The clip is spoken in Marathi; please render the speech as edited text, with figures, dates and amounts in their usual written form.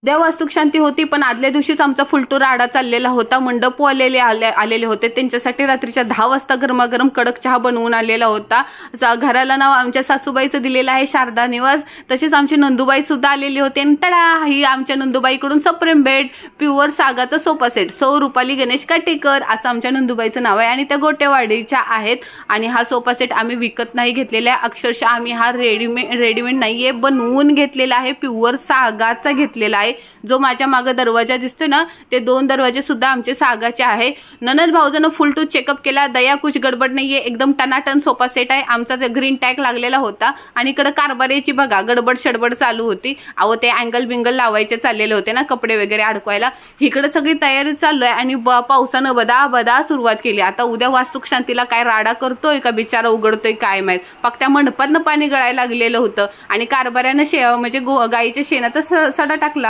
उद्या वास्तुक शांती होती, पण आदल्या दिवशीच आमचा फुलटू राडा चाललेला होता। मंडप आलेले होते, त्यांच्यासाठी रात्रीच्या 10 वाजता गरमागरम कडक चहा बनवून आलेला होता। घराला नाव आमच्या सासूबाईचं दिलेलं आहे शारदा निवास। तसेच आमची नंदुबाई सुद्धा आलेली होते। तडा, ही आमच्या नंदुबाईकडून सप्रेम बेड, प्युअर सागाचा सोफा सेट, सौ रुपाली गणेश काटेकर असं आमच्या नंदुबाईचं नाव आहे आणि त्या गोटेवाडीच्या आहेत। आणि हा सोफा सेट आम्ही विकत नाही घेतलेला आहे, अक्षरशः आम्ही हा रेडीमेड नाहीये, बनवून घेतलेला आहे, प्युअर सागाचा घेतलेला आहे। जो माझ्या मागे दरवाजा दिसतो ना, ते 2 दरवाजे सुद्धा आमचे सागाचे आहे। ननद भाऊजानं फुल टू चेकअप केला, दया कुछ गडबड नाहीये, एकदम टनाटन सोफा सेट आहे। आमचा ते ग्रीन टॅग लागलेला होता आणि इकडे कारभारीची बघा गडबड शडबड चालू होती। अहो ते अँगल बिंगल लावायचे चाललेले होते ना, कपडे वगैरे अडकवायला। इकडे सगळी तयारी चालू आहे आणि पावसानं बदा सुरुवात केली। आता उद्या वास्तुक शांतीला काय राडा करतोय का बिचारा उघडतोय काय माहित। फक्त मंडपातनं पाणी गळायला लागलेलं होतं आणि कारभाऱ्यानं म्हणजे गाईच्या शेणाचा सडा टाकला।